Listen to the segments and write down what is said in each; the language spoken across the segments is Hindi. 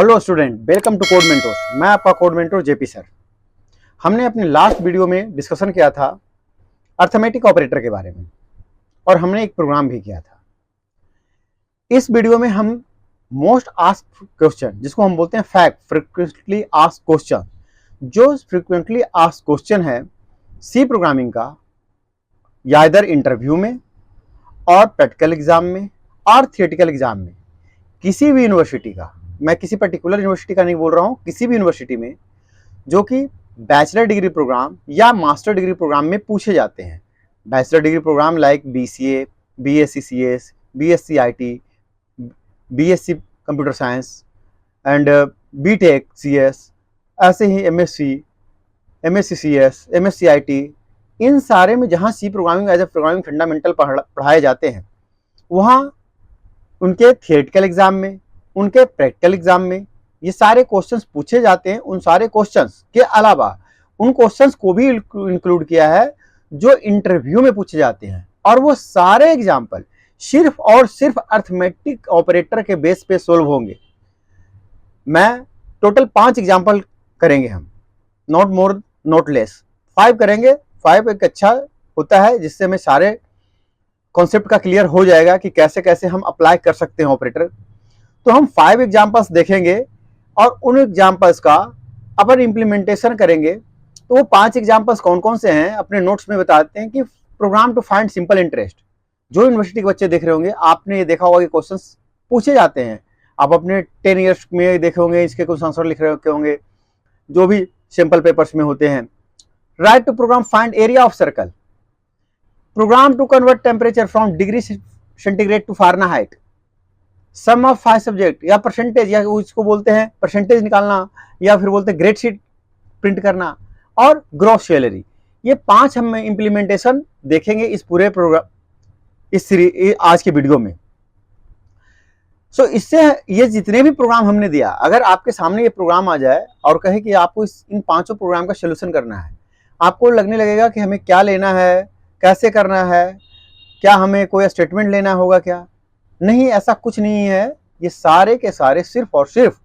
Hello student, welcome to Code Mentors. मैं आपका कोड मेंटोर जेपी सर। हमने अपने लास्ट वीडियो में डिस्कशन किया था अर्थमेटिक ऑपरेटर के बारे में और हमने एक प्रोग्राम भी किया था। इस वीडियो में हम मोस्ट आस्क्ड क्वेश्चन, जिसको हम बोलते हैं फैक्ट, फ्रीक्वेंटली आस्क्ड क्वेश्चन, जो फ्रीक्वेंटली आस्क्ड क्वेश्चन है सी प्रोग्रामिंग का, या इधर इंटरव्यू में और प्रैक्टिकल एग्जाम में और थियोरेटिकल एग्जाम में, किसी भी यूनिवर्सिटी का, मैं किसी पर्टिकुलर यूनिवर्सिटी का नहीं बोल रहा हूं, किसी भी यूनिवर्सिटी में जो कि बैचलर डिग्री प्रोग्राम या मास्टर डिग्री प्रोग्राम में पूछे जाते हैं। Bachelor degree programme like BCA, BSc CS, BSc IT, BSc computer science and BTech CS, ऐसे ही MSc, MSc CS, MSc IT, इन सारे में जहां C programming as a programming fundamental पढ़ाए जाते हैं, वहां उनके थियोरेटिकल एग्जाम में, उनके प्रैक्टिकल एग्जाम में ये सारे क्वेश्चंस पूछे जाते हैं। उन सारे क्वेश्चंस के अलावा उन क्वेश्चंस को भी इंक्लूड किया है जो इंटरव्यू में पूछे जाते हैं, और वो सारे एग्जाम्पल सिर्फ और सिर्फ अर्थमेटिक ऑपरेटर के बेस पे सोल्व होंगे। मैं टोटल 5 एग्जाम्पल करेंगे हम, नॉट मोर नॉट लेस, 5 करेंगे। 5 एक अच्छा होता है जिससे हमें सारे कॉन्सेप्ट का क्लियर हो जाएगा कि कैसे कैसे हम अप्लाई कर सकते हैं ऑपरेटर। तो हम 5 एग्जाम्पल्स देखेंगे और उन एग्जाम्पल्स का अपन इम्प्लीमेंटेशन करेंगे। तो वो 5 एग्जाम्पल्स कौन कौन से हैं अपने नोट्स में बताते हैं कि program to find simple interest. जो यूनिवर्सिटी के बच्चे देख रहे होंगे, आपने ये देखा होगा कि क्वेश्चंस पूछे जाते हैं। आप अपने 10 ईयर्स में देखे होंगे, इसके कुछ आंसर लिख रहे होंगे जो भी सिंपल पेपर्स में होते हैं। Write to program find area of circle, program to convert temperature from degree centigrade to Fahrenheit, sum of 5 subject या परसेंटेज, या उसको बोलते हैं परसेंटेज निकालना, या फिर बोलते हैं ग्रेड शीट प्रिंट करना, और ग्रॉस सैलरी। ये 5 हम इंप्लीमेंटेशन देखेंगे इस पूरे प्रोग्राम, इस आज के वीडियो में। सो इससे ये जितने भी प्रोग्राम हमने दिया, अगर आपके सामने ये प्रोग्राम आ जाए और कहे कि आपको इन 5 प्रोग्राम का सोल्यूशन करना है, आपको लगने लगेगा कि हमें क्या लेना है, कैसे करना है, क्या हमें कोई स्टेटमेंट लेना होगा क्या? नहीं, ऐसा कुछ नहीं है। ये सारे के सारे सिर्फ और सिर्फ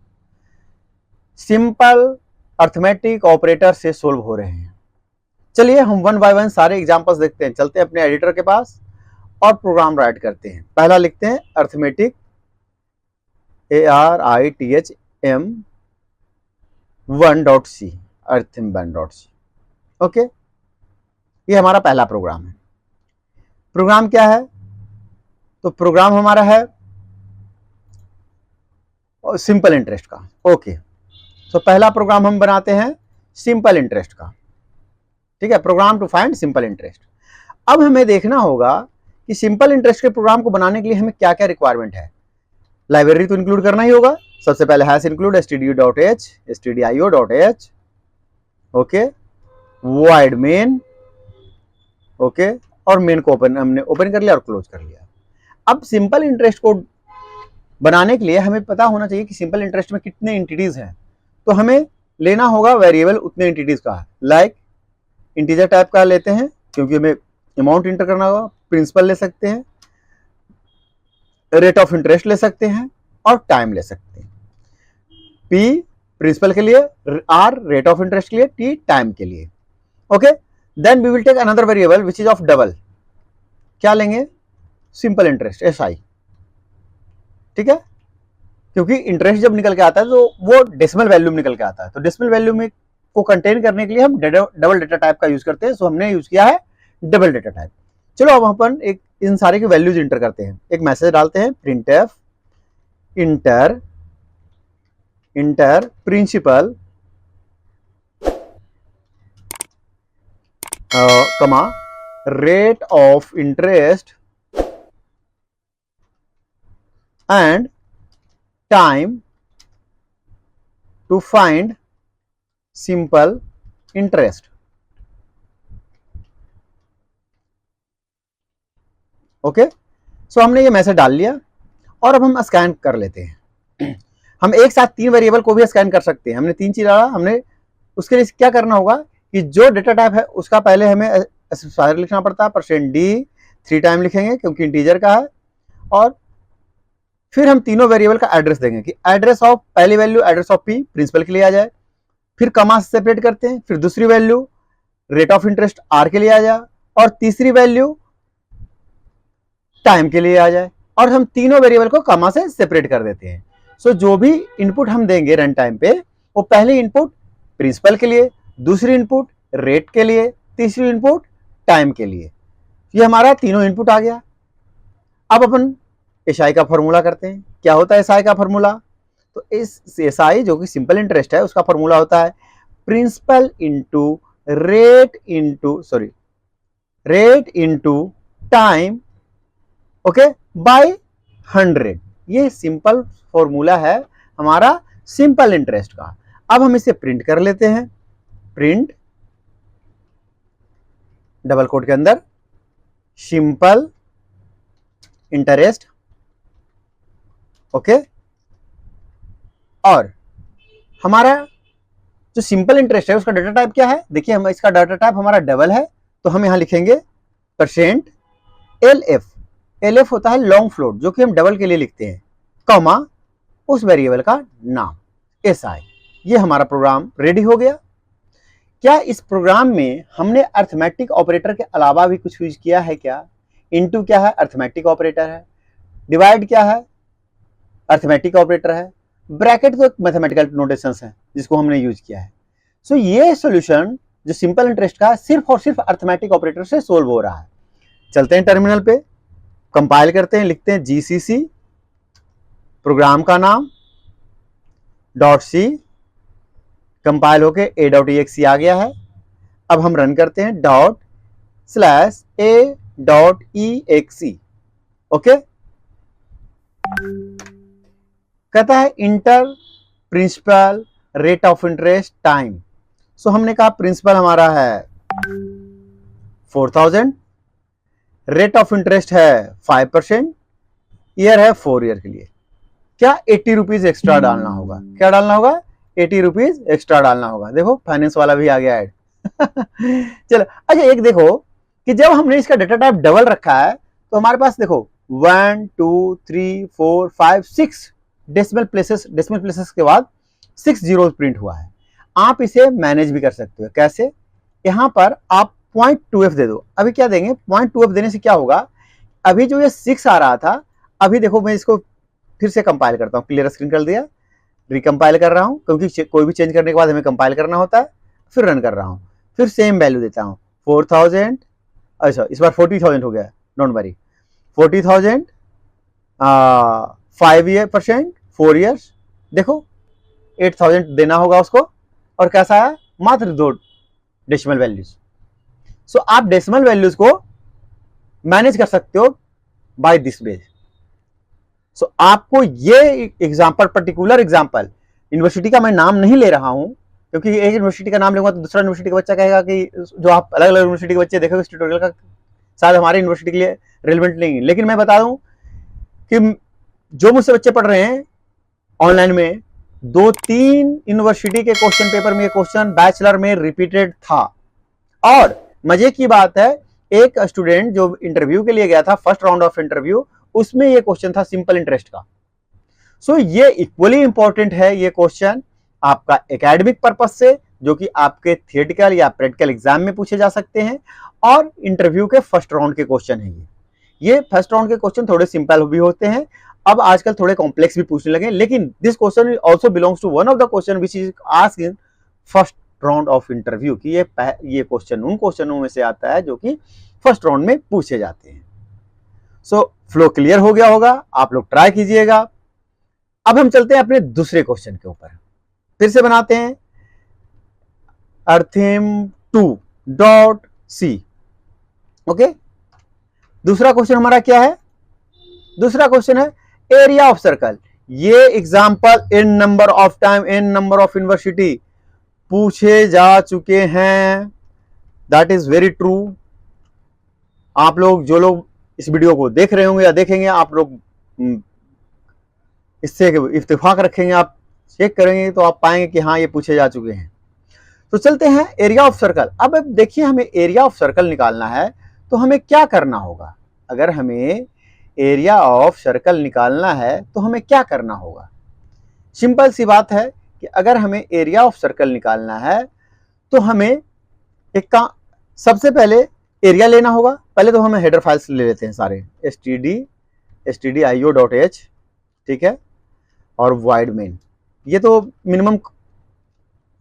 सिंपल अर्थमेटिक ऑपरेटर से सोल्व हो रहे हैं। चलिए हम 1 बाय 1 सारे एग्जांपल्स देखते हैं। चलते हैं अपने एडिटर के पास और प्रोग्राम राइट करते हैं। पहला लिखते हैं अर्थमेटिक, ARITHM1.C, arithmetic.c। ओके, ये हमारा पहला प्रोग्राम है। प्रोग्राम क्या है? तो प्रोग्राम हमारा है सिंपल इंटरेस्ट का। ओके, तो पहला प्रोग्राम हम बनाते हैं सिंपल इंटरेस्ट का। ठीक है, program to find simple interest. अब हमें देखना होगा कि सिंपल इंटरेस्ट के प्रोग्राम को बनाने के लिए हमें क्या क्या रिक्वायरमेंट है। लाइब्रेरी तो इंक्लूड करना ही होगा। सबसे पहले hash include stdio.h, stdio.h, okay, void main, okay, और मेन को हमने ओपन कर लिया और क्लोज कर लिया। अब सिंपल इंटरेस्ट को बनाने के लिए हमें पता होना चाहिए कि सिंपल इंटरेस्ट में कितने एंटिटीज हैं। तो हमें लेना होगा वेरिएबल उतने एंटिटीज का। लाइक इंटीजर टाइप का लेते हैं क्योंकि हमें अमाउंट इंटर करना होगा। प्रिंसिपल ले सकते हैं, रेट ऑफ इंटरेस्ट ले सकते हैं, और टाइम ले सकते हैं। P प्रिंसिपल के लिए, R रेट ऑफ इंटरेस्ट के लिए, T टाइम के लिए। Okay, then we will take another variable which is of double. क्या लेंगे? Simple interest, SI। ठीक है, क्योंकि इंटरेस्ट जब निकल के आता है तो वो डेसिमल वैल्यू में निकल के आता है। तो डेसिमल वैल्यू में को कंटेन करने के लिए हम डबल डेटा टाइप का यूज करते हैं। सो हमने यूज किया है डबल डेटा टाइप। चलो अब अपन एक इन सारे की वैल्यूज इंटर करते हैं। एक मैसेज डालते हैं, printf enter principal comma rate of interest and time to find simple interest। Okay, so हमने ये मैसेज डाल लिया और अब हम स्कैन कर लेते हैं। हम एक साथ 3 वेरिएबल को भी स्कैन कर सकते हैं। हमने 3 चीज डाला। हमने उसके लिए क्या करना होगा कि जो डेटा टाइप है उसका पहले हमें लिखना पड़ता है। %d 3 टाइम लिखेंगे क्योंकि इंटीजर का है, और फिर हम तीनों वेरिएबल का एड्रेस देंगे कि एड्रेस ऑफ, पहली value address of P principal के लिए आ जाए, फिर कमा से सेपरेट करते हैं, फिर दूसरी value rate of interest R के लिए आ जाए, और तीसरी वैल्यू टाइम के लिए आ जाए, और हम तीनों वेरिएबल को कमा से सेपरेट कर देते हैं। सो जो भी इनपुट हम देंगे रन टाइम पे, वो पहली इनपुट प्रिंसिपल के लिए, दूसरी इनपुट रेट के लिए, तीसरी इनपुट टाइम के लिए। ये हमारा तीनों इनपुट आ गया। अब अपन एसआई का फॉर्मूला करते हैं। क्या होता है एसआई का फॉर्मूला? तो इस एसआई जो कि सिंपल इंटरेस्ट है, उसका फॉर्मूला होता है principal into rate into time, okay, by 100। ये सिंपल फॉर्मूला है हमारा सिंपल इंटरेस्ट का। अब हम इसे प्रिंट कर लेते हैं। प्रिंट डबल कोट के अंदर सिंपल इंटरेस्ट, ओके। और हमारा जो सिंपल इंटरेस्ट है उसका डाटा टाइप क्या है? देखिए, हम इसका डाटा टाइप हमारा डबल है, तो हम यहां लिखेंगे परसेंट LF। LF होता है लॉन्ग फ्लोट, जो कि हम डबल के लिए लिखते हैं, कॉमा उस वेरिएबल का नाम SI। ये हमारा प्रोग्राम रेडी हो गया। क्या इस प्रोग्राम में हमने अर्थमेटिक ऑपरेटर के अलावा भी कुछ यूज किया है क्या? इनटू क्या है? अर्थमेटिक ऑपरेटर है। डिवाइड क्या है? अर्थमेटिक ऑपरेटर है। ब्रैकेट तो मैथमेटिकल नोटेशंस है जिसको हमने यूज किया है। सो ये सॉल्यूशन जो सिंपल इंटरेस्ट का सिर्फ और सिर्फ अर्थमेटिक ऑपरेटर से सोल्व हो रहा है। चलते हैं टर्मिनल पे, कंपाइल करते हैं, लिखते हैं GCC, प्रोग्राम का नाम .c, कंपाइल होके a.exe आ गया है। अब हम रन करते हैं .a.exe, ओके। कहता है enter principal rate of interest time. So हमने कहा प्रिंसिपल हमारा है 4000, रेट ऑफ इंटरेस्ट है 5%, ईयर है 4 ईयर के लिए। क्या 80 रुपीज एक्स्ट्रा डालना होगा? क्या डालना होगा? 80 रुपीज एक्स्ट्रा डालना होगा। देखो फाइनेंस वाला भी आ गया ऐड। चलो, अच्छा एक देखो कि जब हमने इसका डाटा टाइप डबल रखा है तो हमारे पास देखो 1 2 3 4 5 6 डेसिमल प्लेसेस के बाद 6 जीरो प्रिंट हुआ है। आप इसे मैनेज भी कर सकते हो। कैसे? यहां पर आप 0.2f दे दो। अभी क्या देंगे? 0.2f देने से क्या होगा? अभी जो ये 6 आ रहा था, अभी देखो मैं इसको फिर से कंपाइल करता हूँ। क्लियर स्क्रीन कर दिया, रिकम्पाइल कर रहा हूँ, क्योंकि कोई भी चेंज करने के बाद हमें कंपाइल करना होता है। फिर रन कर रहा हूँ, फिर सेम वैल्यू देता हूँ 4000, अच्छा इस बार 40,000 हो गया, डोंट वरी, 40,000 5% 4 ईयर्स। देखो 8,000 देना होगा उसको, और कैसा है? मात्र 2 डेसिमल वैल्यूज। सो आप डेसिमल वैल्यूज को मैनेज कर सकते हो बाय दिस वे। सो आपको ये एग्जांपल, पर्टिकुलर एग्जांपल, यूनिवर्सिटी का मैं नाम नहीं ले रहा हूं, क्योंकि एक यूनिवर्सिटी का नाम लूंगा तो दूसरा यूनिवर्सिटी का बच्चा कहेगा कि जो आप अलग अलग यूनिवर्सिटी के बच्चे देखोगे इस ट्यूटोरियल का, शायद हमारे यूनिवर्सिटी के लिए रिलेवेंट नहीं है। लेकिन मैं बता दूं कि जो मुझसे बच्चे पढ़ रहे हैं ऑनलाइन में, 2-3 यूनिवर्सिटी के क्वेश्चन पेपर में ये क्वेश्चन बैचलर में रिपीटेड था। और मजे की बात है, एक स्टूडेंट जो इंटरव्यू के लिए गया था, फर्स्ट राउंड ऑफ इंटरव्यू, उसमें ये क्वेश्चन था सिंपल इंटरेस्ट का। सो ये इक्वली इंपॉर्टेंट है ये क्वेश्चन आपका एकेडमिक पर्पस से, जो कि आपके थियोरेटिकल या प्रैक्टिकल एग्जाम में पूछे जा सकते हैं, और इंटरव्यू के फर्स्ट राउंड के क्वेश्चन है ये फर्स्ट राउंड के क्वेश्चन थोड़े सिंपल भी होते हैं, अब आजकल थोड़े कॉम्प्लेक्स भी पूछने लगे, लेकिन this question also belongs to one of the question which is asked in first round of interview, कि ये क्वेश्चन उन क्वेश्चनों में से आता है जो कि फर्स्ट राउंड में पूछे जाते हैं। सो फ्लो क्लियर हो गया होगा, आप लोग ट्राई कीजिएगा। अब हम चलते हैं अपने दूसरे क्वेश्चन के ऊपर, फिर से बनाते हैं arithim2.c, ओके। दूसरा क्वेश्चन हमारा क्या है? दूसरा क्वेश्चन है एरिया ऑफ सर्कल। ये example in number of time, in number of university पूछे जा चुके हैं, दैट इज वेरी ट्रू। आप लोग जो लोग इस वीडियो को देख रहे होंगे या देखेंगे, आप लोग इससे इत्तेफाक रखेंगे, आप चेक करेंगे तो आप पाएंगे कि हाँ ये पूछे जा चुके हैं। तो चलते हैं एरिया ऑफ सर्कल। अब देखिए, हमें एरिया ऑफ सर्कल निकालना है तो हमें क्या करना होगा? अगर हमें एरिया ऑफ सर्कल निकालना है तो हमें क्या करना होगा? सिंपल सी बात है कि अगर हमें एरिया ऑफ सर्कल निकालना है तो हमें एक का सबसे पहले एरिया लेना होगा। पहले तो हमें हेडर फाइल्स ले लेते हैं सारे, stdio.h, ठीक है, और void main। ये तो मिनिमम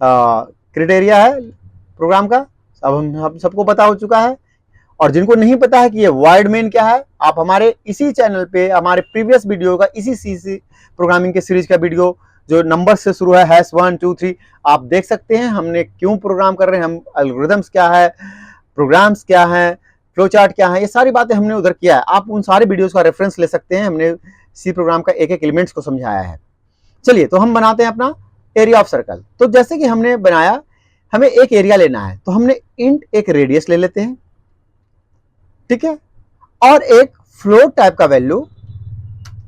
क्राइटेरिया है प्रोग्राम का, अब हम सबको पता हो चुका है। और जिनको नहीं पता है कि ये void main क्या है, आप हमारे इसी चैनल पे हमारे प्रीवियस वीडियो का, इसी सीसी प्रोग्रामिंग के सीरीज का वीडियो जो नंबर से शुरू है #1 2 3, आप देख सकते हैं हमने क्यों प्रोग्राम कर रहे हैं, हम एल्गोरिथम्स क्या है, प्रोग्राम्स क्या है, फ्लो चार्ट क्या है, ये सारी बातें हमने उधर किया है। आप उन सारे वीडियोस का रेफरेंस ले सकते हैं, हमने सी प्रोग्राम का एक एक एलिमेंट्स को समझाया है। चलिए तो हम बनाते हैं अपना एरिया ऑफ सर्कल। तो जैसे कि हमने बनाया, हमें एक एरिया लेना है तो हमने इंट एक रेडियस ले लेते हैं, ठीक है, और एक फ्लोट टाइप का वैल्यू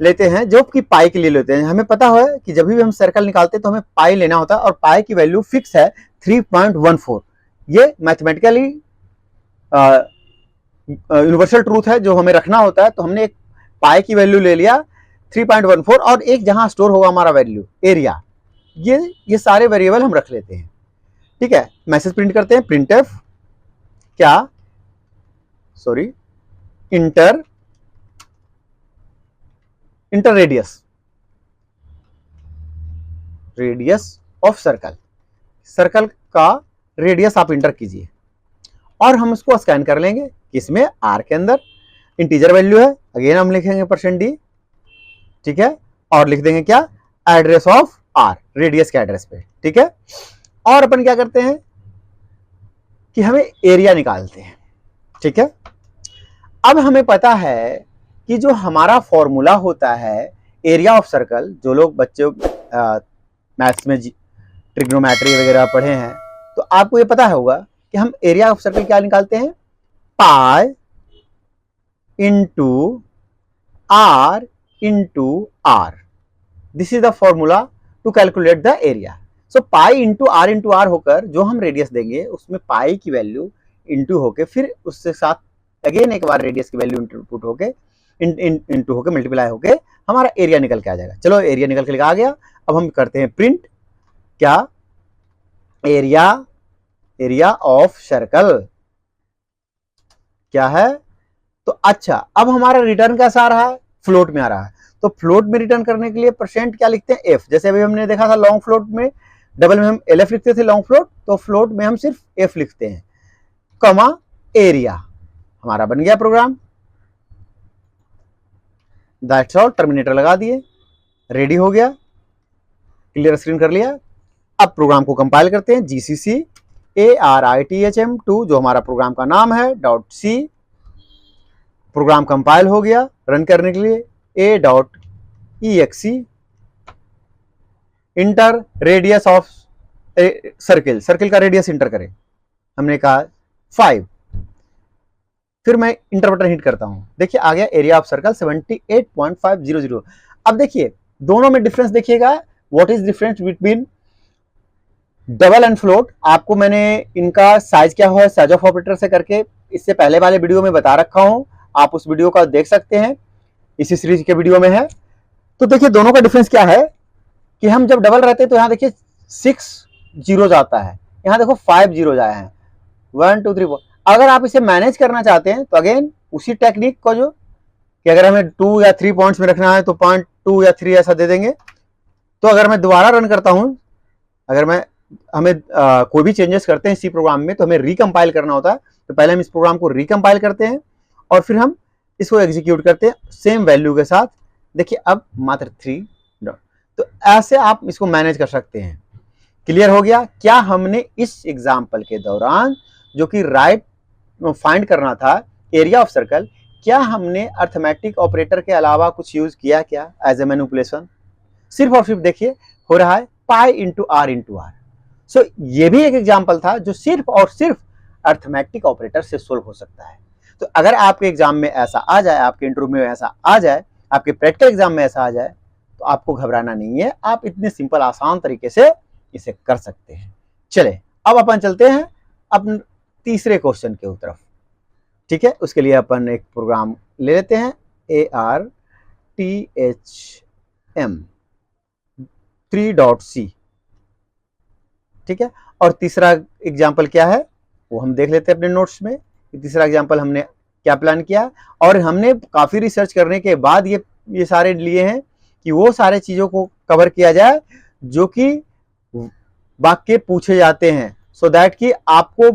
लेते हैं जो कि पाई के लिए लेते हैं। हमें पता है कि जब भी हम सर्कल निकालते हैं तो हमें पाई लेना होता है, और पाई की वैल्यू फिक्स है 3.14। ये मैथमेटिकली यूनिवर्सल ट्रूथ है जो हमें रखना होता है। तो हमने एक पाई की वैल्यू ले लिया 3.14, और एक जहां स्टोर होगा हमारा वैल्यू एरिया, ये सारे वेरिएबल हम रख लेते हैं, ठीक है। मैसेज प्रिंट करते हैं, प्रिंटफ क्या, sorry, inter radius of circle, circle का रेडियस आप इंटर कीजिए, और हम उसको स्कैन कर लेंगे किसमें, आर के अंदर। इंटीजर वैल्यू है, अगेन हम लिखेंगे %d, ठीक है, और लिख देंगे क्या, एड्रेस ऑफ आर, रेडियस के एड्रेस पे, ठीक है। और अपन क्या करते हैं कि हमें एरिया निकालते हैं, ठीक है। अब हमें पता है कि जो हमारा फॉर्मूला होता है एरिया ऑफ सर्कल, जो लोग बच्चे मैथ्स में ट्रिग्नोमेट्री वगैरह पढ़े हैं तो आपको ये पता होगा कि हम एरिया ऑफ सर्कल क्या निकालते हैं, pi into R into R. This is the formula to calculate the area. So pi into R होकर जो हम रेडियस देंगे उसमें पाई की वैल्यू इंटू होके, फिर उससे साथ अगेन एक बार रेडियस की वैल्यू इंटू होके इंटू होके मल्टीप्लाई होके हमारा एरिया निकल के आ जाएगा। चलो एरिया निकल के आ गया। अब हम करते हैं प्रिंट क्या, एरिया ऑफ सर्कल क्या है। तो अच्छा, अब हमारा रिटर्न कैसा आ रहा है, फ्लोट में आ रहा है। तो फ्लोट में रिटर्न करने के लिए परसेंट क्या लिखते हैं, एफ। जैसे अभी हमने देखा था लॉन्ग फ्लोट में, डबल में हम एलएफ लिखते थे लॉन्ग फ्लोट, तो फ्लोट में हम सिर्फ एफ लिखते हैं, कमा एरिया। हमारा बन गया प्रोग्राम, दैट्स ऑल। टर्मिनेटर लगा दिए, रेडी हो गया, क्लियर स्क्रीन कर लिया। अब प्रोग्राम को कंपाइल करते हैं, जीसीसी ARITHM2 जो हमारा प्रोग्राम का नाम है .c। प्रोग्राम कंपाइल हो गया, रन करने के लिए a.exe, inter radius of circle का रेडियस इंटर करें, हमने कहा 5। फिर मैं इंटर बटन हिट करता हूं, देखिए आ गया एरिया ऑफ सर्कल 78.500। अब देखिए दोनों में डिफरेंस देखिएगा, what is difference between double and float. आपको मैंने इनका साइज क्या है साइज ऑफ ऑपरेटर से करके इससे पहले वाले वीडियो में बता रखा हूं, आप उस वीडियो का देख सकते हैं, इसी सीरीज के वीडियो में है। तो देखिए दोनों का डिफरेंस क्या है कि हम जब डबल रहते हैं तो यहाँ देखिए 6 जीरो आता है, यहाँ देखो 5 जीरो आए हैं, 1 2 3 4। अगर आप इसे मैनेज करना चाहते हैं तो अगेन उसी टेक्निक को, जो कि अगर हमें 2 या 3 पॉइंट्स में रखना है तो 0.2 या 3 ऐसा दे देंगे। तो अगर मैं दोबारा रन करता हूं, अगर मैं हमें कोई भी चेंजेस करते हैं इसी प्रोग्राम में तो हमें रिकम्पाइल करना होता है। तो पहले हम इस प्रोग्राम को रिकम्पाइल करते हैं और फिर हम इसको एग्जीक्यूट करते हैं सेम वैल्यू के साथ। देखिए अब मात्र 3 डॉट। तो ऐसे आप इसको मैनेज कर सकते हैं। क्लियर हो गया। क्या हमने इस एग्जाम्पल के दौरान जो कि राइट फाइंड करना था एरिया ऑफ सर्कल, क्या हमने अर्थमेटिक ऑपरेटर के अलावा कुछ यूज किया क्या एज ए मैनिपुलेशन? सिर्फ और सिर्फ देखिए हो रहा है पाई इंटू आर। सो ये भी एक एग्जाम्पल था जो सिर्फ और सिर्फ अर्थमेटिक ऑपरेटर से सोल्व हो सकता है। तो अगर आपके एग्जाम में ऐसा आ जाए, आपके इंटरव्यू में ऐसा आ जाए, आपके प्रैक्टिकल एग्जाम में ऐसा आ जाए, तो आपको घबराना नहीं है, आप इतने सिंपल आसान तरीके से इसे कर सकते हैं। चले अब अपन चलते हैं अपन तीसरे क्वेश्चन के तरफ। ठीक है, उसके लिए अपन एक प्रोग्राम ले लेते हैं, ARTHM 3.C, ठीक है। और तीसरा एग्जाम्पल क्या है वो हम देख लेते हैं अपने नोट्स में। तीसरा एग्जाम्पल हमने क्या प्लान किया, और हमने काफी रिसर्च करने के बाद ये सारे लिए हैं कि वो सारे चीजों को कवर किया जाए जो कि वाक्य पूछे जाते हैं, सो दैट कि आपको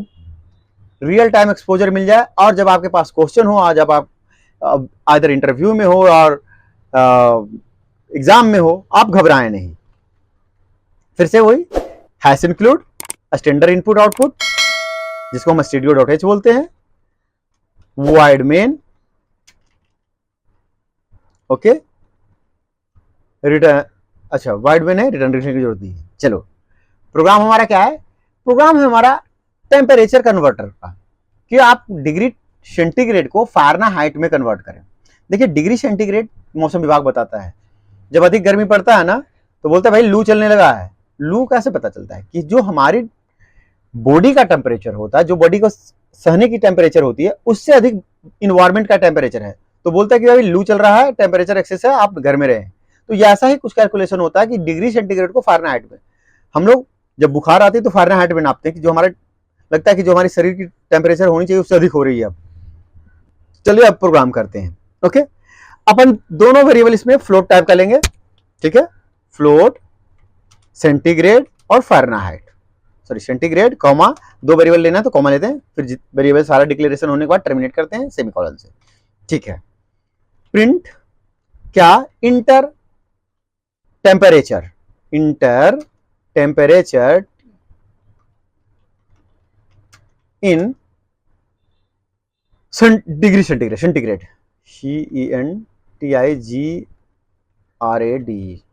रियल टाइम एक्सपोजर मिल जाए, और जब आपके पास क्वेश्चन हो, और जब आप आइदर इंटरव्यू में हो और एग्जाम में हो, आप घबराएं नहीं। फिर से वही hash include standard input output, जिसको हम studio.h बोलते हैं, वाइड मेन, ओके, रिटर्न, अच्छा वाइड मेन है, रिटर्न लिखने की जरूरत नहीं है। चलो, प्रोग्राम हमारा क्या है? प्रोग्राम है हमारा टेम्परेचर कन्वर्टर का, कि आप डिग्री सेंटीग्रेड को फ़ारेनहाइट में कन्वर्ट करें। देखिए, डिग्री सेंटीग्रेड मौसम विभाग बताता है, जब अधिक गर्मी पड़ता है ना तो बोलता है भाई लू चलने लगा है। लू कैसे पता चलता है? कि जो हमारी बॉडी का टेम्परेचर होता है, जो बॉडी को सहने की टेम्परेचर होती है, उससे अधिक इन्वायरमेंट का टेम्परेचर है, तो बोलता है कि भाई लू चल रहा है, टेम्परेचर एक्सेस है, आप घर में रहें। तो ये ऐसा ही कुछ कैलकुलेशन होता है कि डिग्री सेंटीग्रेड को फ़ारेनहाइट में, हम लोग जब बुखार आती है तो फ़ारेनहाइट में नापते हैं, कि जो हमारा लगता है कि जो हमारी शरीर की टेम्परेचर होनी चाहिए उससे अधिक हो रही है। अब चलिए अब प्रोग्राम करते हैं। ओके, अपन दोनों वेरिएबल इसमें फ्लोट टाइप का लेंगे, ठीक है, फ्लोट सेंटीग्रेड और फ़ारेनहाइट, सॉरी सेंटीग्रेड कॉमा, दो वेरिएबल लेना है तो कॉमा लेते हैं, फिर वेरिएबल सारा डिक्लेरेशन होने के बाद टर्मिनेट करते हैं सेमीकोलन से, ठीक है। प्रिंट क्या? Inter temperature, inter temperature in degree centigrade, centigrade CENTIGRAD,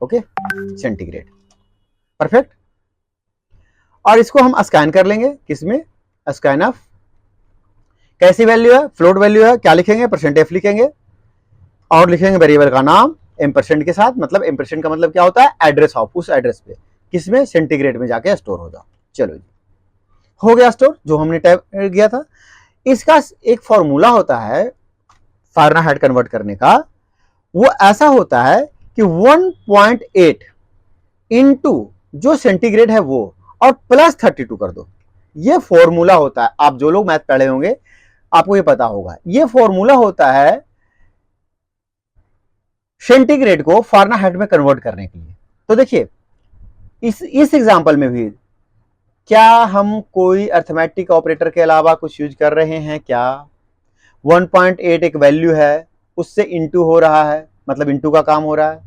okay, centigrade, perfect. और इसको हम स्कैन कर लेंगे, किसमें? स्कैन ऑफ, कैसी वैल्यू है? फ्लोट वैल्यू है, क्या लिखेंगे? %f लिखेंगे, और लिखेंगे वेरिएबल का नाम एम्परसेंड के साथ, मतलब एम्परसेंड का मतलब क्या होता है? एड्रेस ऑफ, उस एड्रेस पे, किसमें? सेंटीग्रेड में जाके स्टोर हो जाओ। चलो जी, हो गया स्टोर, जो हमने टाइप किया था। इसका एक फॉर्मूला होता है फ़ारेनहाइट कन्वर्ट करने का, वो ऐसा होता है कि 1.8 इंटू जो सेंटीग्रेड है वो, और प्लस 32 कर दो। ये फॉर्मूला होता है, आप जो लोग मैथ पढ़े होंगे आपको ये पता होगा, ये फॉर्मूला होता है सेंटीग्रेड को फ़ारेनहाइट में कन्वर्ट करने के लिए। तो देखिए, इस एग्जांपल में भी क्या हम कोई अर्थमेटिक ऑपरेटर के अलावा कुछ यूज कर रहे हैं क्या? 1.8 एक वैल्यू है, उससे इंटू हो रहा है, मतलब इंटू का काम हो रहा है,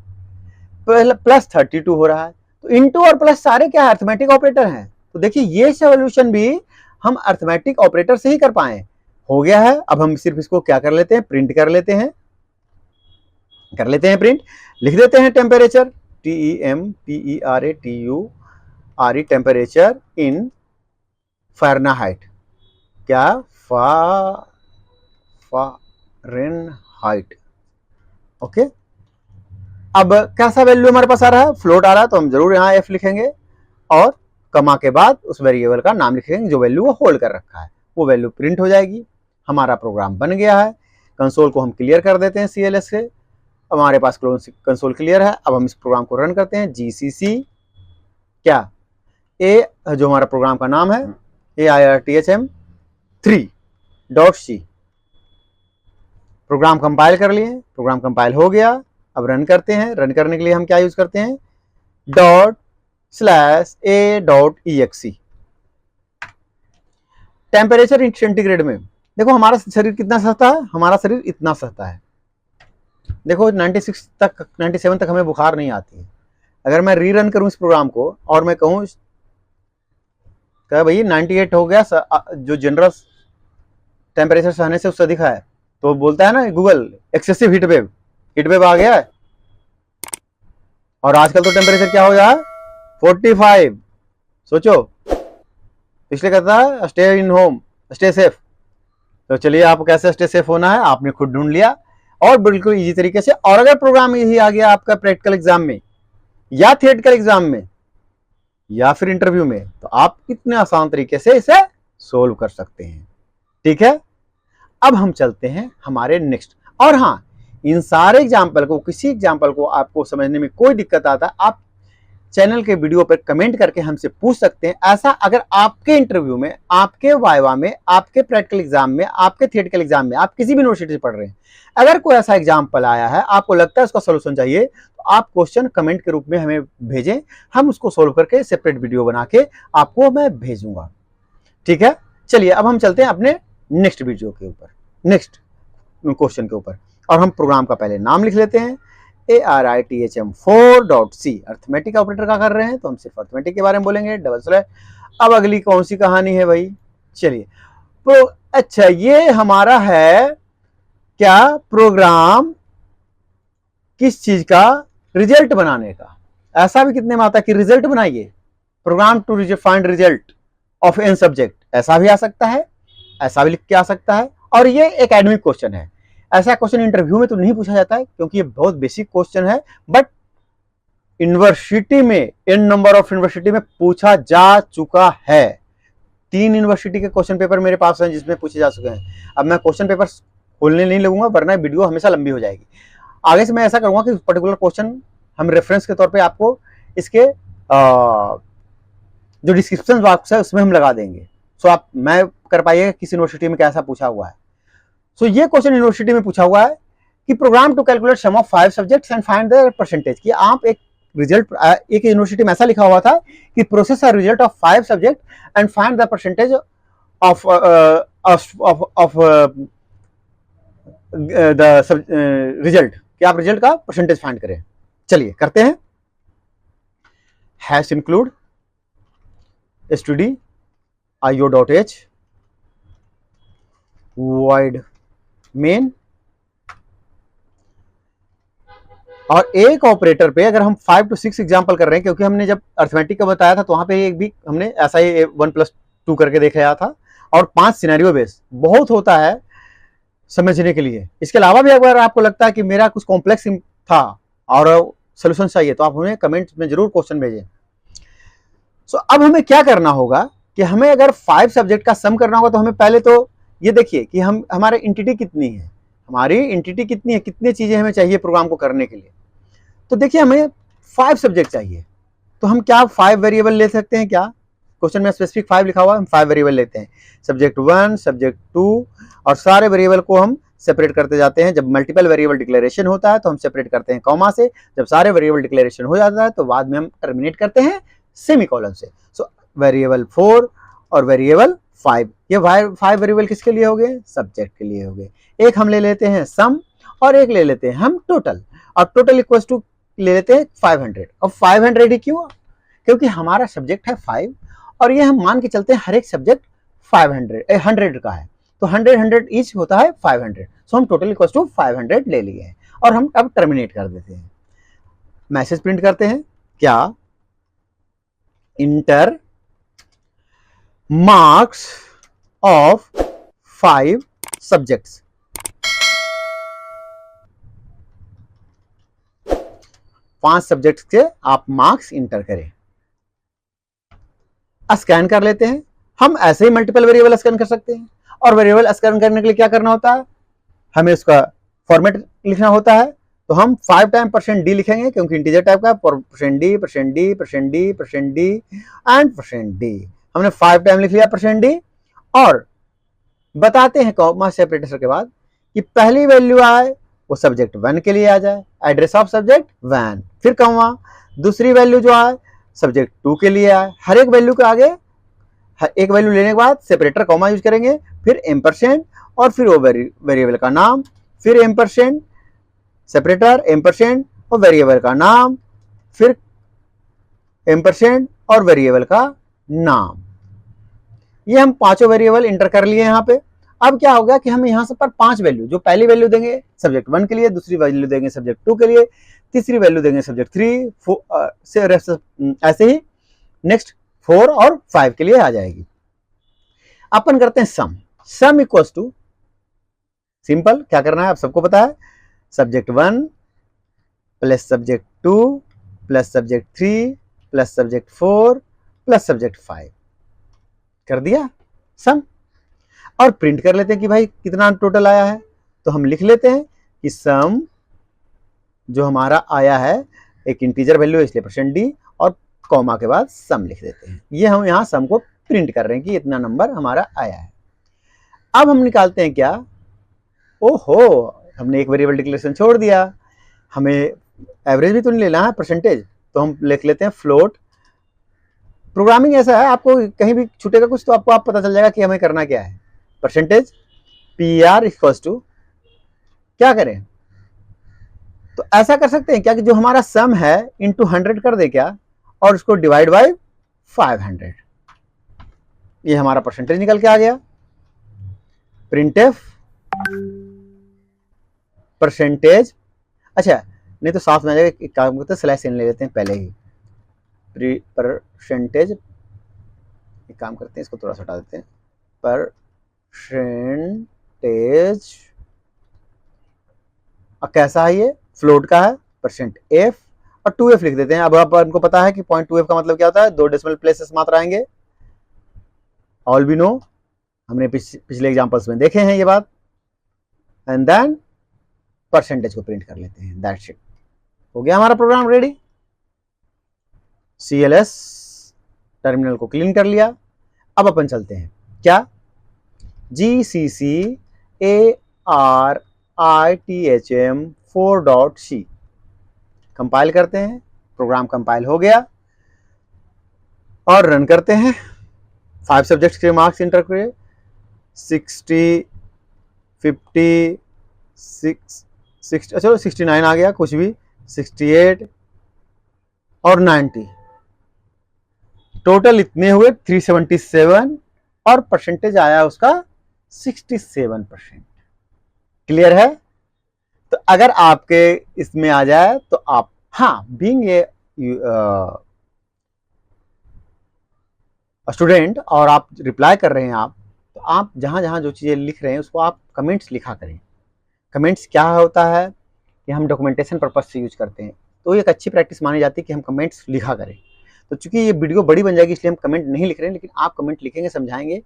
प्लस 32 हो रहा है, तो इंटू और प्लस सारे क्या है? अर्थमेटिक ऑपरेटर हैं। तो देखिए, ये सॉल्यूशन भी हम अर्थमेटिक ऑपरेटर से ही कर पाए। हो गया है, अब हम सिर्फ इसको क्या कर लेते हैं? प्रिंट कर लेते हैं, प्रिंट, लिख देते हैं temperature, TEMPERATURE, temperature in Fahrenheit, क्या? Fahrenheit, okay. अब कैसा वैल्यू हमारे पास आ रहा है? फ्लोट आ रहा है, तो हम जरूर यहाँ f लिखेंगे, और कमा के बाद उस वेरिएबल का नाम लिखेंगे जो वैल्यू वो होल्ड कर रखा है, वो वैल्यू प्रिंट हो जाएगी। हमारा प्रोग्राम बन गया है। कंसोल को हम क्लियर कर देते हैं CLS से, हमारे पास कंसोल क्लियर है। अब हम इस प्रोग्राम को रन करते हैं, GCC क्या? ए, जो हमारा प्रोग्राम का नाम है, AIRTHM 3.C। प्रोग्राम कंपाइल कर लिए, प्रोग्राम कंपाइल हो गया। अब रन करते हैं। रन करने के लिए हम क्या यूज करते हैं? ./a.exe। टेम्परेचर इन सेंटीग्रेड में देखो, हमारा शरीर कितना सहता है? हमारा शरीर इतना सहता है। देखो 96 तक, 97 तक हमें बुखार नहीं आती है। अगर मैं रीरन करूं इस प्रोग्राम को और मैं कहूं भाई 98 हो गया, जो जनरल टेम्परेचर सहने से उससे अधिक है, तो बोलता है ना गूगल एक्सेसिव हीट वेव आ गया है। और आजकल तो टेम्परेचर क्या हो गया है? 45। सोचो, इसलिए कहता है stay in home, stay safe. तो चलिए, आप कैसे स्टे सेफ होना है आपने खुद ढूंढ लिया, और बिल्कुल इजी तरीके से। और अगर प्रोग्राम यही आ गया आपका प्रैक्टिकल एग्जाम में, या थियोरेटिकल एग्जाम में, या फिर इंटरव्यू में, तो आप कितने आसान तरीके से इसे सोल्व कर सकते हैं। ठीक है, अब हम चलते हैं हमारे नेक्स्ट। और हाँ, इन सारे एग्जाम्पल को, किसी एग्जाम्पल को आपको समझने में कोई दिक्कत आता है, आप चैनल के वीडियो पर कमेंट करके हमसे पूछ सकते हैं। ऐसा अगर आपके इंटरव्यू में, आपके वाइवा में, आपके प्रैक्टिकल एग्जाम में, आपके थियोरेटिकल एग्जाम में, आप किसी भी यूनिवर्सिटी से पढ़ रहे हैं, अगर कोई ऐसा एग्जाम्पल आया है, आपको लगता है उसका सोल्यूशन चाहिए, तो आप क्वेश्चन कमेंट के रूप में हमें भेजें, हम उसको सोल्व करके सेपरेट वीडियो बना के आपको मैं भेजूंगा। ठीक है, चलिए अब हम चलते हैं अपने नेक्स्ट वीडियो के ऊपर, नेक्स्ट क्वेश्चन के ऊपर, और हम प्रोग्राम का पहले नाम लिख लेते हैं, ARITHM4.C। अर्थमेटिक ऑपरेटर का कर रहे हैं तो हम सिर्फ अर्थमेटिक के बारे में बोलेंगे, डबल स्लैश। अब अगली कौन सी कहानी है भाई, चलिए अच्छा ये हमारा है क्या, प्रोग्राम किस चीज का, रिजल्ट बनाने का। ऐसा भी कितने में आता है कि रिजल्ट बनाइए, program to find result of N subject, ऐसा भी आ सकता है, ऐसा भी लिख के आ सकता है। और ये एकेडमिक क्वेश्चन है, ऐसा क्वेश्चन इंटरव्यू में तो नहीं पूछा जाता है क्योंकि ये बहुत बेसिक क्वेश्चन है, बट यूनिवर्सिटी में, इन नंबर ऑफ यूनिवर्सिटी में पूछा जा चुका है। 3 यूनिवर्सिटी के क्वेश्चन पेपर मेरे पास हैं जिसमें पूछे जा चुके हैं। अब मैं क्वेश्चन पेपर खोलने नहीं लगूंगा वरना वीडियो हमेशा लंबी हो जाएगी। आगे से मैं ऐसा करूंगा कि पर्टिकुलर क्वेश्चन हम रेफरेंस के तौर पे आपको इसके जो डिस्क्रिप्शन बॉक्स है उसमें हम लगा देंगे, सो आप मैं कर पाइएगा किस यूनिवर्सिटी में कैसा पूछा हुआ है। सो ये क्वेश्चन यूनिवर्सिटी में पूछा हुआ है कि program to calculate sum of 5 subjects and find the percentage, कि आप एक रिजल्ट, एक यूनिवर्सिटी में ऐसा लिखा हुआ था कि process a result of 5 subject and find the percentage of the result, कि आप रिजल्ट का परसेंटेज फाइंड करें। चलिए करते हैं, hash include std io.h void main, और एक ऑपरेटर पे अगर हम 5 to 6 एग्जाम्पल कर रहे हैं, क्योंकि हमने जब अर्थमेटिक का बताया था तो वहां पे एक भी हमने ऐसा ही 1+2 करके देखा था, और 5 सिनेरियो बेस बहुत होता है समझने के लिए। इसके अलावा भी अगर आपको लगता है कि मेरा कुछ कॉम्प्लेक्स था और सोल्यूशन चाहिए तो आप हमें कमेंट में जरूर क्वेश्चन भेजें। सो अब हमें क्या करना होगा कि हमें अगर 5 सब्जेक्ट का सम करना होगा तो हमें पहले तो ये देखिए कि हम हमारे एंटिटी कितनी है, हमारी एंटिटी कितनी है, कितनी चीजें हमें चाहिए प्रोग्राम को करने के लिए। तो देखिए हमें 5 सब्जेक्ट चाहिए, तो हम क्या 5 वेरिएबल ले सकते हैं क्या, क्वेश्चन में स्पेसिफिक 5 लिखा हुआ है, हम 5 वेरिएबल लेते हैं, सब्जेक्ट 1, सब्जेक्ट 2, और सारे वेरिएबल को हम सेपरेट करते जाते हैं। जब मल्टीपल वेरिएबल डिक्लेरेशन होता है तो हम सेपरेट करते हैं कॉमा से, जब सारे वेरिएबल डिक्लेरेशन हो जाता है तो बाद में हम टर्मिनेट करते हैं सेमीकोलन से। सो वेरिएबल 4 और वेरिएबल 5, ये 5 वेरिएबल किसके लिए हो गए, सब्जेक्ट के लिए हो गए। एक हम ले लेते हैं सम और एक ले लेते हैं हम टोटल, और टोटल इक्वल्स टू ले लेते हैं 500। अब 500 ही क्यों, क्योंकि हमारा सब्जेक्ट है 5 और ये हम मान के चलते हैं हर एक सब्जेक्ट 100 का है, तो 100 ईच होता है 500। सो हम टोटल इक्वल्स टू 500 ले लिए हैं और हम अब टर्मिनेट कर देते हैं, मैसेज प्रिंट करते हैं क्या, inter marks of 5 subjects. 5 subjects के आप मार्क्स इंटर करें, स्कैन कर लेते हैं। हम ऐसे ही मल्टीपल वेरिएबल स्कैन कर सकते हैं, और वेरिएबल स्कैन करने के लिए क्या करना होता है, हमें उसका फॉर्मेट लिखना होता है। तो हम 5 टाइम %d लिखेंगे क्योंकि इंटीजर टाइप का, %d %d %d %d and %d। हमने 5 टाइम लिख लिया %d, और बताते हैं कॉमा सेपरेटर के बाद कि पहली वैल्यू आए वो सब्जेक्ट 1 के लिए आ जाए, एड्रेस ऑफ सब्जेक्ट 1, फिर कॉमा, दूसरी वैल्यू जो आए सब्जेक्ट 2 के लिए आए। हर एक वैल्यू के आगे एक वैल्यू लेने के बाद सेपरेटर कॉमा यूज करेंगे, फिर एम्परसेंड, और फिर वो वेरिएबल का नाम, फिर एम्परसेंड, सेपरेटर, एम्परसेंड और वेरिएबल का नाम, फिर एम्परसेंड और वेरिएबल का नाम। ये हम 5 वेरिएबल इंटर कर लिए यहाँ पे। अब क्या होगा कि हम यहाँ से पर 5 वैल्यू, जो पहली वैल्यू देंगे सब्जेक्ट 1 के लिए, दूसरी वैल्यू देंगे सब्जेक्ट 2 के लिए, तीसरी वैल्यू देंगे सब्जेक्ट 3, 4 ऐसे ही नेक्स्ट 4 और 5 के लिए आ जाएगी। अपन करते हैं सम। सम इक्वल्स टू, सिंपल क्या करना है आप सबको पता है, subject 1 plus subject 2 plus subject 3 plus subject 4 plus subject 5 कर दिया सम, और प्रिंट कर लेते हैं कि भाई कितना टोटल आया है। तो हम लिख लेते हैं कि सम जो हमारा आया है एक इंटीजर वैल्यू है इसलिए परसेंट डी और कॉमा के बाद सम लिख देते हैं। ये हम यहाँ सम को प्रिंट कर रहे हैं कि इतना नंबर हमारा आया है। अब हम निकालते हैं क्या, ओहो हमने एक वेरिएबल डिक्लेरेशन छोड़ दिया, हमें एवरेज भी तो नहीं लेना है परसेंटेज, तो हम लिख लेते हैं फ्लोट। प्रोग्रामिंग ऐसा है, आपको कहीं भी छूटेगा कुछ तो आपको पता चल जाएगा कि हमें करना क्या है। Percentage P R equals to क्या करें, तो ऐसा कर सकते हैं क्या कि जो हमारा सम है इंटू 100 कर दे क्या और उसको डिवाइड बाय 500, ये हमारा परसेंटेज निकल के आ गया। प्रिंटफ परसेंटेज, अच्छा नहीं तो साथ में आ जाएगा, एक काम करते हैं स्लैश एन ले लेते हैं पहले ही, परसेंटेज, एक काम करते हैं इसको थोड़ा सा हटा देते हैं, परसेंटेज कैसा है, ये फ्लोट का है, परसेंट एफ और 2f लिख देते हैं। अब आपको पता है कि 0.2f का मतलब क्या होता है, 2 डेसिमल प्लेसेस मात्र आएंगे, ऑल वी नो, हमने पिछले एग्जांपल्स में देखे हैं ये बात। एंड देन परसेंटेज को प्रिंट कर लेते हैं, दैट्स इट, हो गया हमारा प्रोग्राम रेडी। CLS टर्मिनल को क्लीन कर लिया। अब अपन चलते हैं क्या, GCC ARITHM4.C कंपाइल करते हैं, प्रोग्राम कंपाइल हो गया और रन करते हैं। 5 सब्जेक्ट्स के मार्क्स इंटर करिए, 60, 50, 6, चलो 69 आ गया, कुछ भी 68 और 90, टोटल इतने हुए 377 और परसेंटेज आया उसका 67%। क्लियर है, तो अगर आपके इसमें आ जाए तो आप, हाँ बीइंग ए स्टूडेंट और आप रिप्लाई कर रहे हैं आप, तो आप जहां जहां जो चीजें लिख रहे हैं उसको आप कमेंट्स लिखा करें। कमेंट्स क्या होता है कि हम डॉक्यूमेंटेशन पर्पज से यूज करते हैं, तो एक अच्छी प्रैक्टिस मानी जाती है कि हम कमेंट्स लिखा करें। तो चूंकि ये वीडियो बड़ी बन जाएगी इसलिए हम कमेंट नहीं लिख रहे हैं, लेकिन आप कमेंट लिखेंगे, समझाएंगे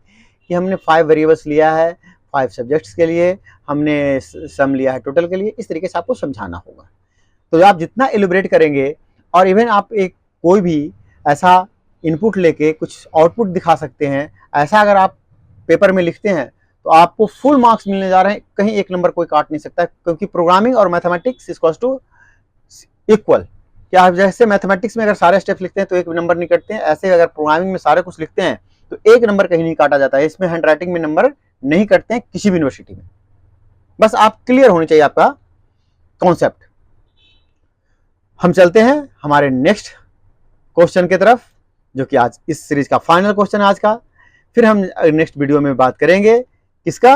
कि हमने 5 वेरिएबल्स लिया है 5 सब्जेक्ट्स के लिए, हमने सम लिया है टोटल के लिए, इस तरीके से आपको समझाना होगा। तो आप जितना एलिब्रेट करेंगे, और इवन आप एक कोई भी ऐसा इनपुट लेके कुछ आउटपुट दिखा सकते हैं, ऐसा अगर आप पेपर में लिखते हैं तो आपको फुल मार्क्स मिलने जा रहे हैं, कहीं एक नंबर कोई काट नहीं सकता, क्योंकि प्रोग्रामिंग और मैथमेटिक्स इक्वल्स टू इक्वल। क्या आप जैसे मैथमेटिक्स में अगर सारे स्टेप्स लिखते हैं तो एक नंबर नहीं कटते हैं, ऐसे अगर प्रोग्रामिंग में सारे कुछ लिखते हैं तो एक नंबर कहीं नहीं काटा जाता है। इसमें हैंड राइटिंग में नंबर नहीं कटते हैं किसी भी यूनिवर्सिटी में, बस आप क्लियर होनी चाहिए आपका कॉन्सेप्ट। हम चलते हैं हमारे नेक्स्ट क्वेश्चन की तरफ, जो कि आज इस सीरीज का फाइनल क्वेश्चन है आज का। फिर हम नेक्स्ट वीडियो में बात करेंगे किसका,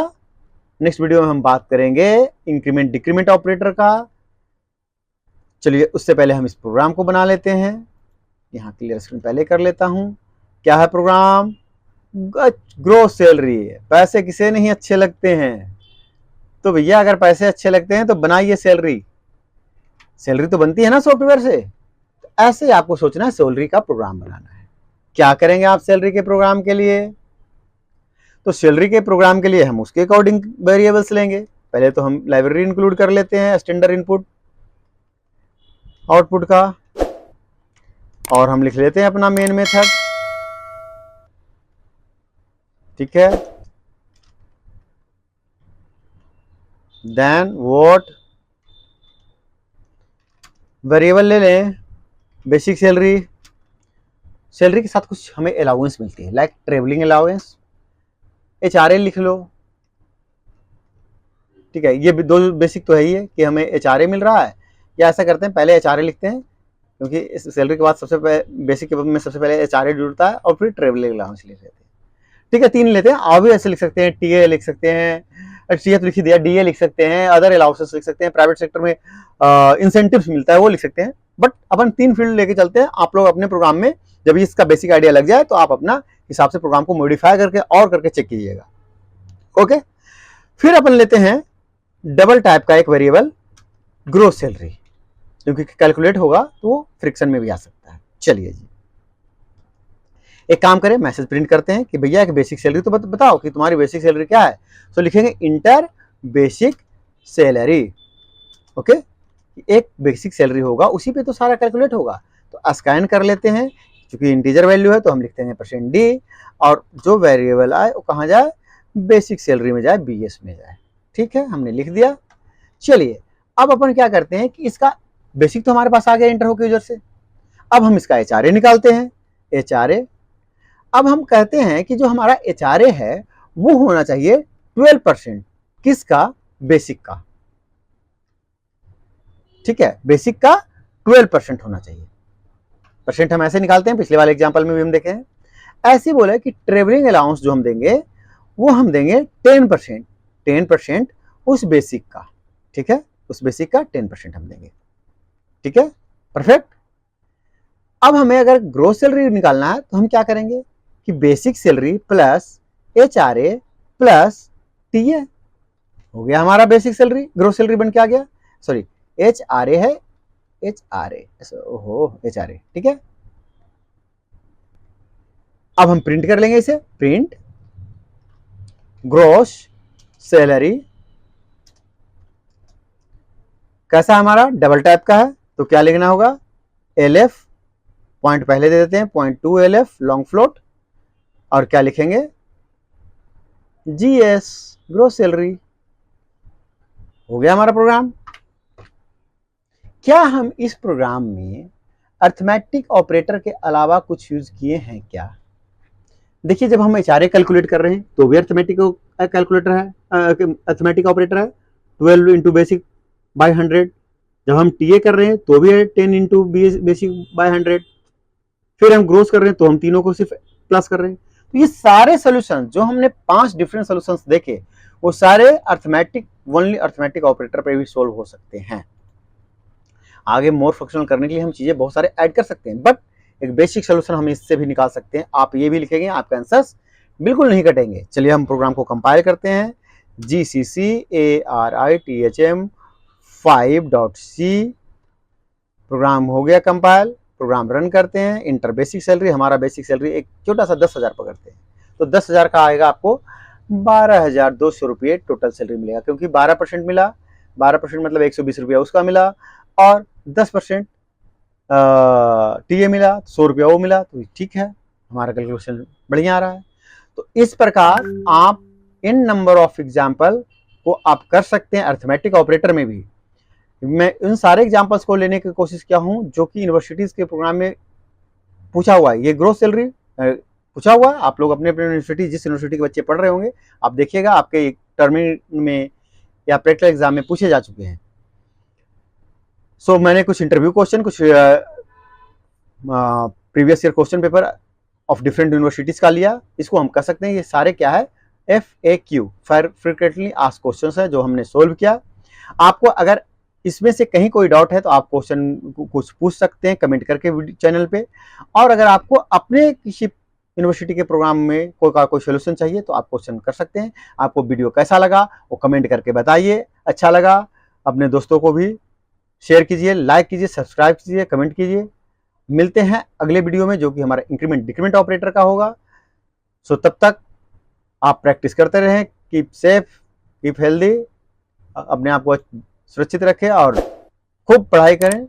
नेक्स्ट वीडियो में हम बात करेंगे इंक्रीमेंट डिक्रीमेंट ऑपरेटर का। चलिए उससे पहले हम इस प्रोग्राम को बना लेते हैं, यहाँ क्लियर स्क्रीन पहले कर लेता हूं। क्या है प्रोग्राम, ग्रोस सैलरी। पैसे किसे नहीं अच्छे लगते हैं, तो भैया अगर पैसे अच्छे लगते हैं तो बनाइए सैलरी, सैलरी तो बनती है ना सॉफ्टवेयर से। तो ऐसे आपको सोचना है सैलरी का प्रोग्राम बनाना है। क्या करेंगे आप सैलरी के प्रोग्राम के लिए, तो सैलरी के प्रोग्राम के लिए हम उसके अकॉर्डिंग वेरिएबल्स लेंगे। पहले तो हम लाइब्रेरी इंक्लूड कर लेते हैं स्टैंडर्ड इनपुट आउटपुट का, और हम लिख लेते हैं अपना मेन मेथड, ठीक है। देन व्हाट वेरिएबल ले लें, बेसिक सैलरी, सैलरी के साथ कुछ हमें अलाउंस मिलती है, लाइक ट्रेवलिंग अलाउंस, HRA लिख लो, ठीक है। ये 2 बेसिक तो है ही है कि हमें HRA मिल रहा है, या ऐसा करते हैं पहले HRA लिखते हैं, क्योंकि इस सैलरी के बाद सबसे बेसिक के में सबसे पहले HRA जुड़ता है, और फिर ट्रेवलिंग अलाउंस लिख लेते हैं, ठीक है। 3 लेते हैं, और भी ऐसे लिख सकते हैं, TA लिख सकते हैं, TA तो लिख दिया, DA लिख सकते हैं, अदर अलाउंसेस लिख सकते हैं, प्राइवेट सेक्टर में इंसेंटिव्स मिलता है वो लिख सकते हैं। बट अपन 3 फील्ड लेके चलते हैं। आप लोग अपने प्रोग्राम में जब इसका बेसिक आइडिया लग जाए तो आप अपना हिसाब से प्रोग्राम को मॉडिफाई करके और करके चेक कीजिएगा, ओके। फिर अपन लेते हैं डबल टाइप का एक वेरिएबल, ग्रोस सैलरी, क्योंकि कैलकुलेट होगा तो वो फ्रिक्शन में भी आ सकता है। चलिए जी, एक काम करें, मैसेज प्रिंट करते हैं कि भैया एक बेसिक सैलरी तो बताओ कि तुम्हारी बेसिक सैलरी क्या है। तो लिखेंगे इंटर बेसिक सैलरी, ओके, एक बेसिक सैलरी होगा, उसी पे तो सारा कैलकुलेट होगा। तो स्कैन कर लेते हैं, क्योंकि इंटीजर वैल्यू है तो हम लिखते हैं %d, और जो वेरिएबल आए वो कहाँ जाए, बेसिक सैलरी में जाए, BS में जाए। ठीक है, हमने लिख दिया। चलिए अब अपन क्या करते हैं कि इसका बेसिक तो हमारे पास आ गया इंटर होके यूजर से, अब हम इसका HRA निकालते हैं। HRA, अब हम कहते हैं कि जो हमारा HRA है वो होना चाहिए 12%, किसका, बेसिक का। ठीक है, बेसिक का 12% होना चाहिए। परसेंट हम ऐसे निकालते हैं, पिछले वाले एग्जांपल में भी हम देखे हैं। ऐसे बोले कि ट्रेवलिंग अलाउंस जो हम देंगे वो हम देंगे 10%, 10% उस बेसिक का। ठीक है, उस बेसिक का 10% हम देंगे। ठीक है, परफेक्ट। अब हमें अगर ग्रोस सैलरी निकालना है तो हम क्या करेंगे कि basic salary plus HRA plus TA हो गया हमारा बेसिक सैलरी, ग्रोस सैलरी बन के आ गया। सॉरी, HRA है, HRA, ओहो HRA। ठीक है, अब हम प्रिंट कर लेंगे इसे, प्रिंट ग्रोस सैलरी, कैसा हमारा, डबल टाइप का है, तो क्या लिखना होगा, LF, पॉइंट पहले दे देते हैं 0.2 LF लॉन्ग फ्लोट, और क्या लिखेंगे, GS, ग्रोस सैलरी। हो गया हमारा प्रोग्राम। क्या हम इस प्रोग्राम में अर्थमेटिक ऑपरेटर के अलावा कुछ यूज किए हैं क्या? देखिए, जब हम HRA कैलकुलेट कर रहे हैं तो भी अर्थमेटिक कैलकुलेटर है, अर्थमेटिक ऑपरेटर है, 12 इंटू बेसिक बाय 100। जब हम TA कर रहे हैं तो भी है 10 इंटू बेसिक बाय 100। फिर हम ग्रोस कर रहे हैं तो हम तीनों को सिर्फ प्लस कर रहे हैं। तो ये सारे सोल्यूशन जो हमने 5 डिफरेंट सोल्यूशंस देखे, वो सारे अर्थमेटिक, ओनली अर्थमेटिक ऑपरेटर पे भी सोल्व हो सकते हैं। आगे मोर फंक्शनल करने के लिए हम चीजें बहुत सारे ऐड कर सकते हैं, बट एक बेसिक सोल्यूशन हम इससे भी निकाल सकते हैं। आप ये भी लिखेंगे, आपके आंसर्स बिल्कुल नहीं कटेंगे। चलिए हम प्रोग्राम को कंपाइल करते हैं। GCC ARITHM 5.c, प्रोग्राम हो गया कंपाइल। प्रोग्राम रन करते हैं। इंटर बेसिक सैलरी, हमारा बेसिक सैलरी एक छोटा सा 10,000 पकड़ते हैं, तो 10,000 का आएगा आपको 12,200 रुपये टोटल सैलरी मिलेगा, क्योंकि 12% मिला। 12% मतलब 120 रुपया उसका मिला, और 10% TA मिला, 100 रुपया वो मिला। तो ठीक है, हमारा कैलकुलेशन बढ़िया आ रहा है। तो इस प्रकार आप इन नंबर ऑफ एग्जाम्पल को आप कर सकते हैं अर्थमेटिक ऑपरेटर में भी। मैं इन सारे एग्जाम्पल्स को लेने की कोशिश किया हूं जो कि यूनिवर्सिटीज के प्रोग्राम में पूछा हुआ है। ये ग्रोस सैलरी पूछा हुआ है, आप लोग अपने अपने यूनिवर्सिटी, जिस यूनिवर्सिटी के बच्चे पढ़ रहे होंगे, आप देखिएगा आपके टर्मिनल में या प्रैक्टिकल एग्जाम में पूछे जा चुके हैं। सो मैंने कुछ इंटरव्यू क्वेश्चन, कुछ previous year question paper of different universities का लिया। इसको हम कह सकते हैं ये सारे क्या है, FAQ, फ्रीक्वेंटली आस्क्ड क्वेश्चंस है, जो हमने सोल्व किया। आपको अगर इसमें से कहीं कोई डाउट है तो आप क्वेश्चन कुछ पूछ सकते हैं कमेंट करके चैनल पे। और अगर आपको अपने किसी यूनिवर्सिटी के प्रोग्राम में कोई सोल्यूशन चाहिए तो आप क्वेश्चन कर सकते हैं। आपको वीडियो कैसा लगा वो कमेंट करके बताइए। अच्छा लगा अपने दोस्तों को भी शेयर कीजिए, लाइक कीजिए, सब्सक्राइब कीजिए, कमेंट कीजिए। मिलते हैं अगले वीडियो में, जो कि हमारा इंक्रीमेंट डिक्रीमेंट ऑपरेटर का होगा। सो तब तक आप प्रैक्टिस करते रहें। कीप सेफ, कीप हेल्दी, अपने आप को सुरक्षित रखें और खूब पढ़ाई करें।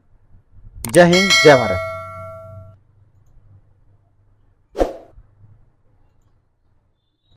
जय हिंद, जय भारत।